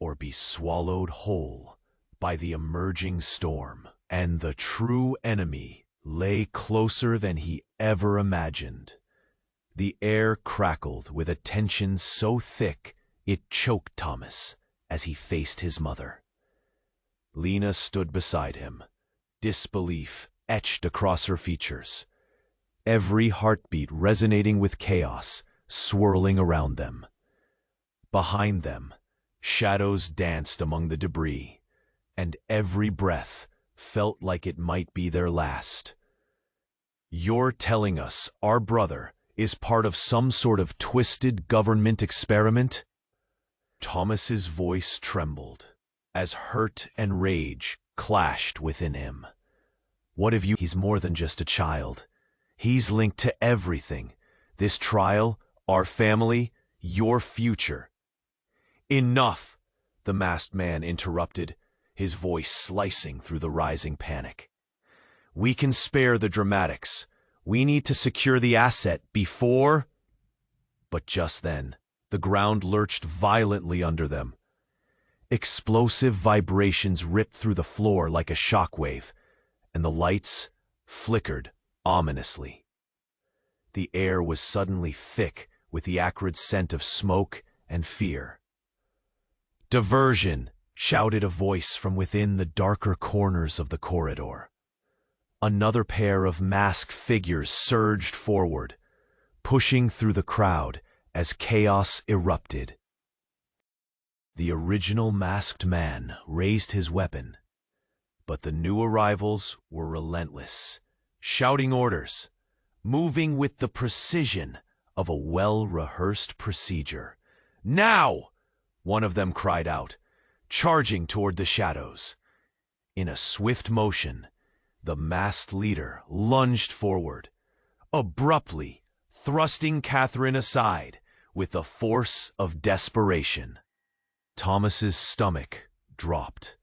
or be swallowed whole by the emerging storm, and the true enemy lay closer than he ever imagined. The air crackled with a tension so thick it choked Thomas as he faced his mother. Lena stood beside him, disbelief etched across her features, every heartbeat resonating with chaos swirling around them. Behind them, shadows danced among the debris, and every breath felt like it might be their last. "You're telling us our brother is part of some sort of twisted government experiment?" Thomas's voice trembled as hurt and rage clashed within him. "What have you? He's more than just a child. He's linked to everything. This trial, our family, your future." "Enough!" the masked man interrupted, his voice slicing through the rising panic. "We can spare the dramatics. We need to secure the asset before—" But just then, the ground lurched violently under them. Explosive vibrations ripped through the floor like a shockwave, and the lights flickered ominously. The air was suddenly thick with the acrid scent of smoke and fear. "Diversion!" shouted a voice from within the darker corners of the corridor. Another pair of masked figures surged forward, pushing through the crowd as chaos erupted. The original masked man raised his weapon, but the new arrivals were relentless, shouting orders, moving with the precision of a well-rehearsed procedure. "Now!" one of them cried out, charging toward the shadows. In a swift motion, the masked leader lunged forward, abruptly thrusting Catherine aside with the force of desperation. Thomas's stomach dropped,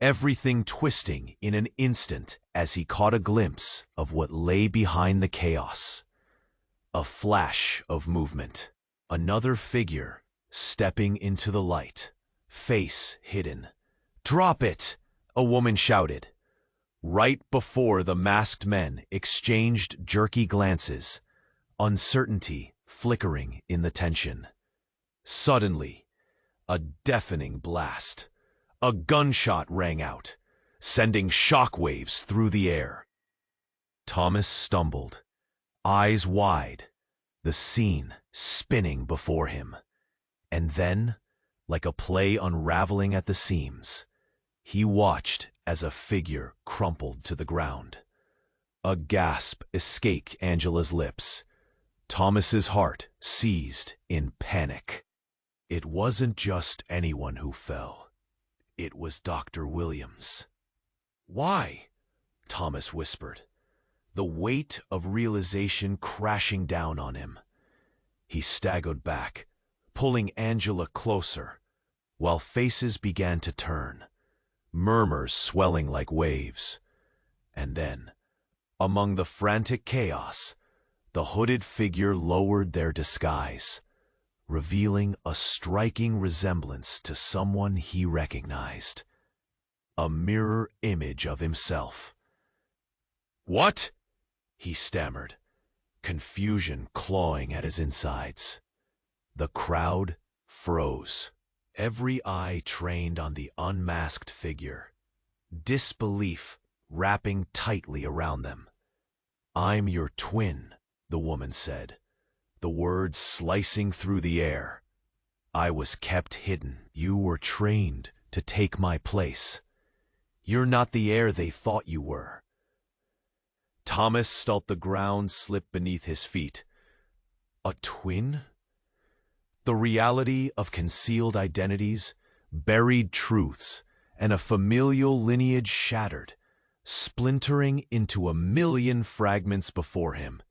everything twisting in an instant as he caught a glimpse of what lay behind the chaos. A flash of movement, another figure stepping into the light, face hidden. "Drop it!" a woman shouted. Right before the masked men exchanged jerky glances, uncertainty flickering in the tension. Suddenly, a deafening blast. A gunshot rang out, sending shockwaves through the air. Thomas stumbled, eyes wide, the scene spinning before him. And then, like a play unraveling at the seams, he watched as a figure crumpled to the ground. A gasp escaped Angela's lips. Thomas's heart seized in panic. It wasn't just anyone who fell. It was Dr. Williams. "Why?" Thomas whispered, the weight of realization crashing down on him. He staggered back, pulling Angela closer, while faces began to turn, murmurs swelling like waves. And then, among the frantic chaos, the hooded figure lowered their disguise, revealing a striking resemblance to someone he recognized. A mirror image of himself. "What?" he stammered, confusion clawing at his insides. The crowd froze, every eye trained on the unmasked figure, disbelief wrapping tightly around them. "I'm your twin," the woman said, the words slicing through the air. "I was kept hidden. You were trained to take my place. You're not the heir they thought you were." Thomas felt the ground slip beneath his feet. A twin? The reality of concealed identities, buried truths, and a familial lineage shattered, splintering into a million fragments before him.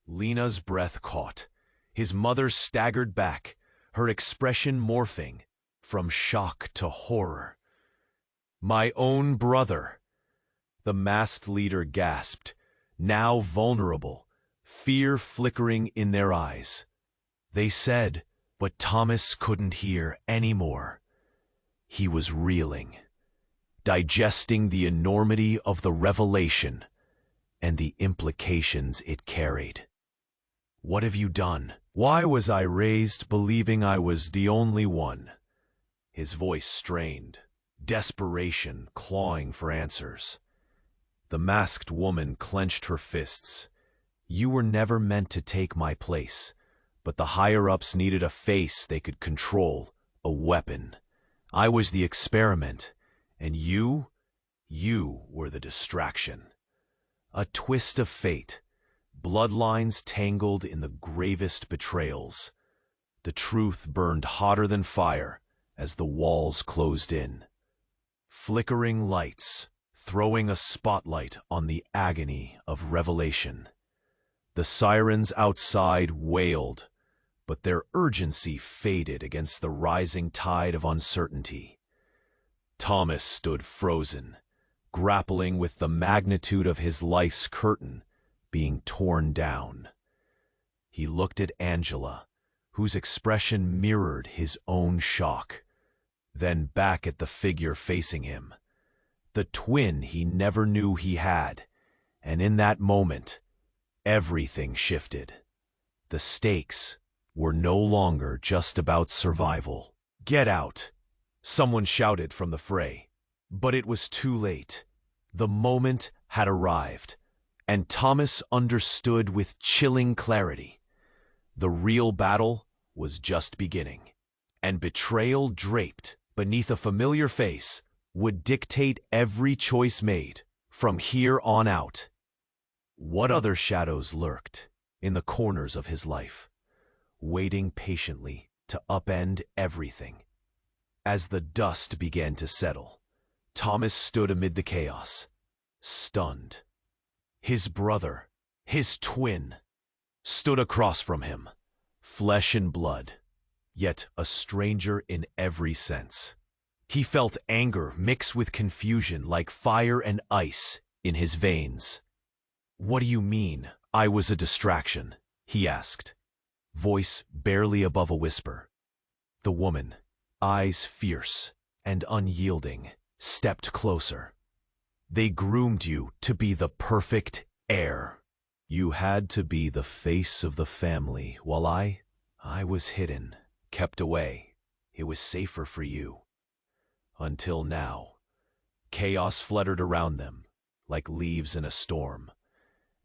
Lena's breath caught. His mother staggered back, her expression morphing from shock to horror. "My own brother!" The masked leader gasped, now vulnerable, fear flickering in their eyes. They said, but Thomas couldn't hear anymore. He was reeling, digesting the enormity of the revelation and the implications it carried. "What have you done? Why was I raised believing I was the only one?" His voice strained, desperation clawing for answers. The masked woman clenched her fists. "You were never meant to take my place, but the higher-ups needed a face they could control, a weapon. I was the experiment, and you were the distraction. A twist of fate, bloodlines tangled in the gravest betrayals. The truth burned hotter than fire as the walls closed in. Flickering lights, throwing a spotlight on the agony of revelation. The sirens outside wailed, but their urgency faded against the rising tide of uncertainty. Thomas stood frozen, grappling with the magnitude of his life's curtain being torn down. He looked at Angela, whose expression mirrored his own shock, then back at the figure facing him, the twin he never knew he had, and in that moment, everything shifted. The stakes were no longer just about survival. "Get out!" someone shouted from the fray. But it was too late. The moment had arrived, and Thomas understood with chilling clarity. The real battle was just beginning, and betrayal draped beneath a familiar face would dictate every choice made from here on out. What other shadows lurked in the corners of his life, waiting patiently to upend everything? As the dust began to settle, Thomas stood amid the chaos, stunned. His brother, his twin, stood across from him, flesh and blood, yet a stranger in every sense. He felt anger mix with confusion like fire and ice in his veins. "What do you mean, I was a distraction?" he asked, voice barely above a whisper. The woman, eyes fierce and unyielding, stepped closer. "They groomed you to be the perfect heir. You had to be the face of the family, while I was hidden, kept away. It was safer for you." Until now. Chaos fluttered around them, like leaves in a storm.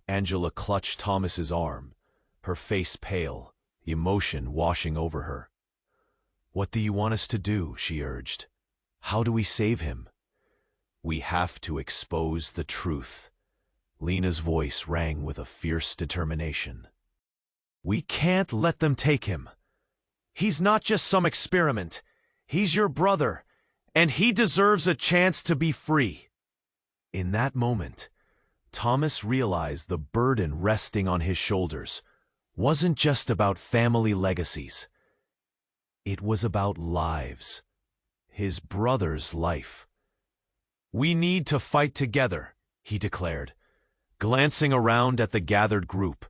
Angela clutched Thomas's arm, her face pale, emotion washing over her. "What do you want us to do?" she urged. "How do we save him?" "We have to expose the truth." Lena's voice rang with a fierce determination. "We can't let them take him. He's not just some experiment. He's your brother, and he deserves a chance to be free." In that moment, Thomas realized the burden resting on his shoulders wasn't just about family legacies. It was about lives. His brother's life. "We need to fight together," he declared, glancing around at the gathered group,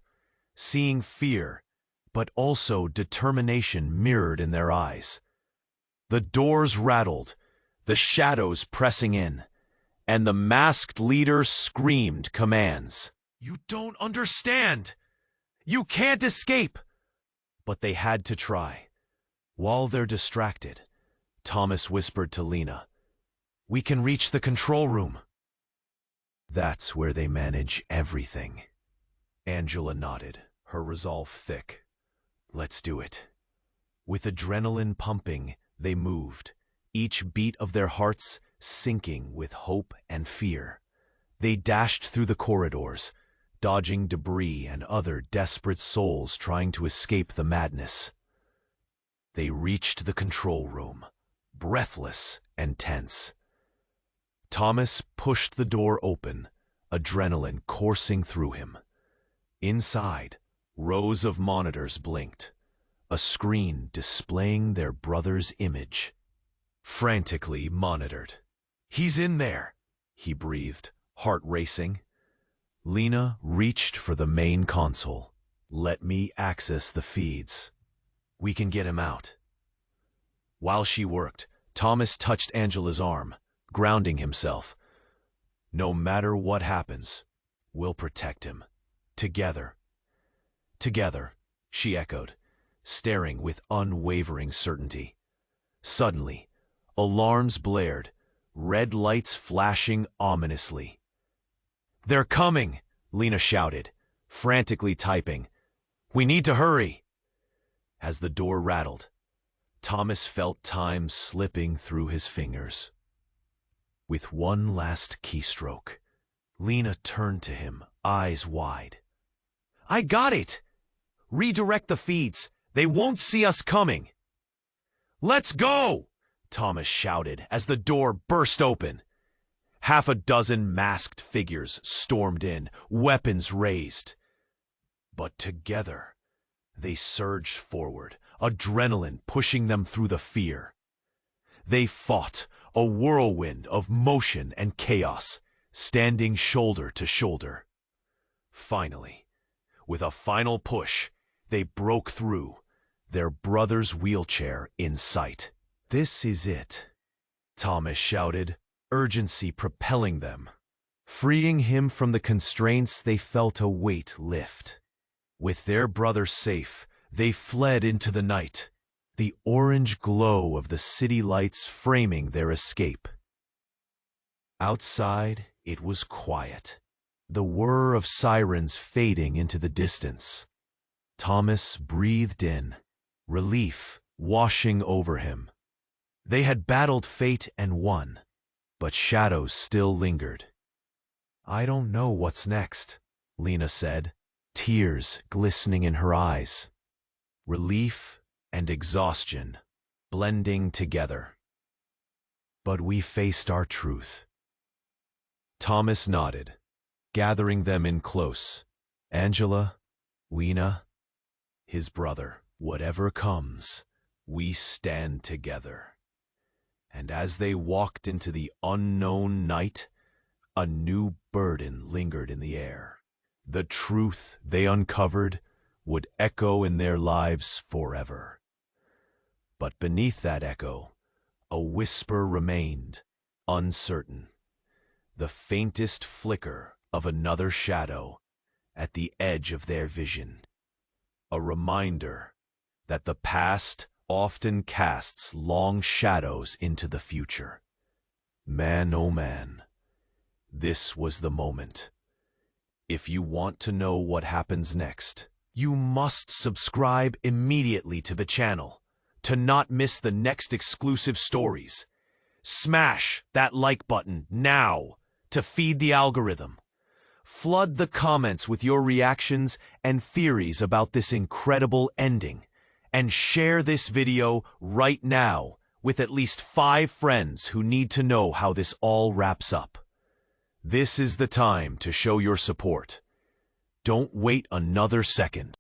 seeing fear, but also determination mirrored in their eyes. The doors rattled, the shadows pressing in, and the masked leader screamed commands. "You don't understand! You can't escape!" But they had to try. While they're distracted, Thomas whispered to Lena, "We can reach the control room." "That's where they manage everything." Angela nodded, her resolve thick. "Let's do it." With adrenaline pumping, they moved, each beat of their hearts sinking with hope and fear. They dashed through the corridors, dodging debris and other desperate souls trying to escape the madness. They reached the control room, breathless and tense. Thomas pushed the door open, adrenaline coursing through him. Inside, rows of monitors blinked, a screen displaying their brother's image. Frantically monitored. "He's in there," he breathed, heart racing. Lena reached for the main console. "Let me access the feeds. We can get him out." While she worked, Thomas touched Angela's arm, grounding himself. "No matter what happens, we'll protect him. Together." "Together," she echoed, staring with unwavering certainty. Suddenly, alarms blared, red lights flashing ominously. "They're coming!" Lena shouted, frantically typing. "We need to hurry!" As the door rattled, Thomas felt time slipping through his fingers. With one last keystroke, Lena turned to him, eyes wide. "I got it! Redirect the feeds. They won't see us coming." "Let's go!" Thomas shouted as the door burst open. Half a dozen masked figures stormed in, weapons raised. But together, they surged forward, adrenaline pushing them through the fear. They fought, a whirlwind of motion and chaos, standing shoulder to shoulder. Finally, with a final push, they broke through, their brother's wheelchair in sight. "This is it," Thomas shouted, urgency propelling them. Freeing him from the constraints, they felt a weight lift. With their brother safe, they fled into the night, the orange glow of the city lights framing their escape. Outside, it was quiet, the whir of sirens fading into the distance. Thomas breathed in, relief washing over him. They had battled fate and won, but shadows still lingered. "I don't know what's next," Lena said, tears glistening in her eyes. Relief and exhaustion blending together. "But we faced our truth." Thomas nodded, gathering them in close. "Angela, Lena, his brother, whatever comes, we stand together." And as they walked into the unknown night, a new burden lingered in the air. The truth they uncovered would echo in their lives forever. But beneath that echo, a whisper remained, uncertain. The faintest flicker of another shadow at the edge of their vision. A reminder that the past often casts long shadows into the future. Man, oh man, this was the moment. If you want to know what happens next, you must subscribe immediately to the channel to not miss the next exclusive stories. Smash that like button now to feed the algorithm. Flood the comments with your reactions and theories about this incredible ending. And share this video right now with at least 5 friends who need to know how this all wraps up. This is the time to show your support. Don't wait another second.